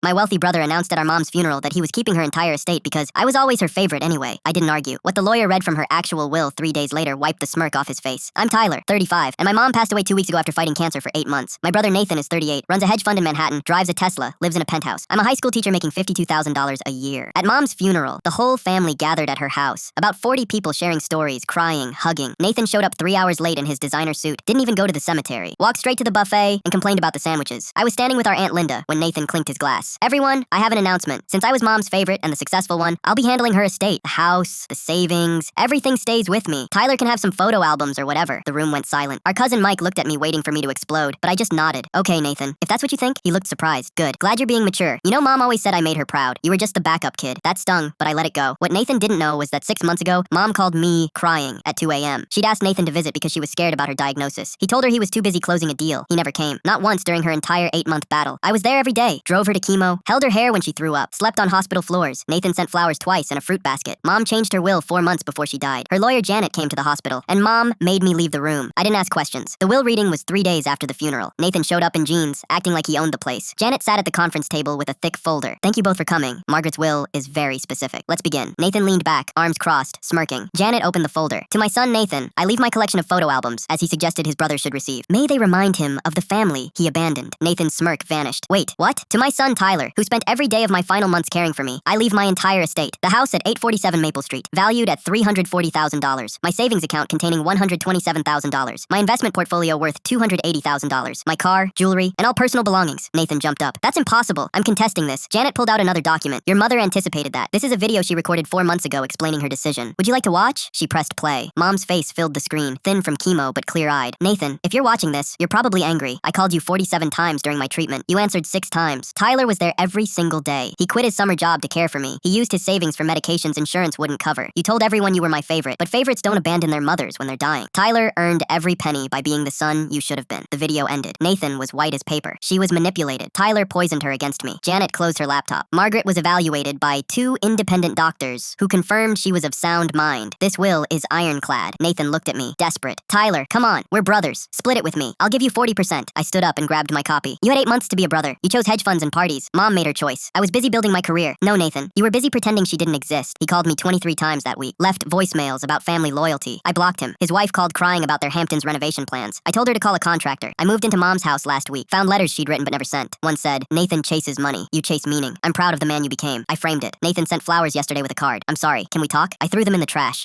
My wealthy brother announced at our mom's funeral that he was keeping her entire estate because I was always her favorite anyway. I didn't argue. What the lawyer read from her actual will 3 days later wiped the smirk off his face. I'm Tyler, 35, and my mom passed away 2 weeks ago after fighting cancer for 8 months. My brother Nathan is 38, runs a hedge fund in Manhattan, drives a Tesla, lives in a penthouse. I'm a high school teacher making $52,000 a year. At mom's funeral, the whole family gathered at her house. About 40 people sharing stories, crying, hugging. Nathan showed up 3 hours late in his designer suit, didn't even go to the cemetery, walked straight to the buffet, and complained about the sandwiches. I was standing with our Aunt Linda when Nathan clinked his glass. Everyone, I have an announcement. Since I was mom's favorite and the successful one, I'll be handling her estate. The house, the savings, everything stays with me. Tyler can have some photo albums or whatever. The room went silent. Our cousin Mike looked at me waiting for me to explode, but I just nodded. Okay, Nathan, if that's what you think. He looked surprised. Good. Glad you're being mature. You know mom always said I made her proud. You were just the backup kid. That stung, but I let it go. What Nathan didn't know was that 6 months ago, mom called me crying at 2 a.m. She'd asked Nathan to visit because she was scared about her diagnosis. He told her he was too busy closing a deal. He never came. Not once during her entire 8-month battle. I was there every day. Drove her to chemo, held her hair when she threw up, slept on hospital floors. Nathan sent flowers twice and a fruit basket. Mom changed her will 4 months before she died. Her lawyer Janet came to the hospital, and mom made me leave the room. I didn't ask questions. The will reading was 3 days after the funeral. Nathan showed up in jeans, acting like he owned the place. Janet sat at the conference table with a thick folder. Thank you both for coming. Margaret's will is very specific. Let's begin. Nathan leaned back, arms crossed, smirking. Janet opened the folder. To my son Nathan, I leave my collection of photo albums, as he suggested his brother should receive. May they remind him of the family he abandoned. Nathan's smirk vanished. Wait, what? To my son Tyler, who spent every day of my final months caring for me, I leave my entire estate. The house at 847 Maple Street, valued at $340,000. My savings account containing $127,000. My investment portfolio worth $280,000. My car, jewelry, and all personal belongings. Nathan jumped up. That's impossible. I'm contesting this. Janet pulled out another document. Your mother anticipated that. This is a video she recorded 4 months ago explaining her decision. Would you like to watch? She pressed play. Mom's face filled the screen, thin from chemo but clear-eyed. Nathan, if you're watching this, you're probably angry. I called you 47 times during my treatment. You answered 6 times. Tyler was there every single day. He quit his summer job to care for me. He used his savings for medications insurance wouldn't cover. You told everyone you were my favorite, but favorites don't abandon their mothers when they're dying. Tyler earned every penny by being the son you should have been. The video ended. Nathan was white as paper. She was manipulated. Tyler poisoned her against me. Janet closed her laptop. Margaret was evaluated by 2 independent doctors who confirmed she was of sound mind. This will is ironclad. Nathan looked at me, desperate. Tyler, come on. We're brothers. Split it with me. I'll give you 40%. I stood up and grabbed my copy. You had 8 months to be a brother. You chose hedge funds and parties. Mom made her choice. I was busy building my career. No, Nathan. You were busy pretending she didn't exist. He called me 23 times that week. Left voicemails about family loyalty. I blocked him. His wife called crying about their Hamptons renovation plans. I told her to call a contractor. I moved into mom's house last week. Found letters she'd written but never sent. One said, Nathan chases money. You chase meaning. I'm proud of the man you became. I framed it. Nathan sent flowers yesterday with a card. I'm sorry. Can we talk? I threw them in the trash.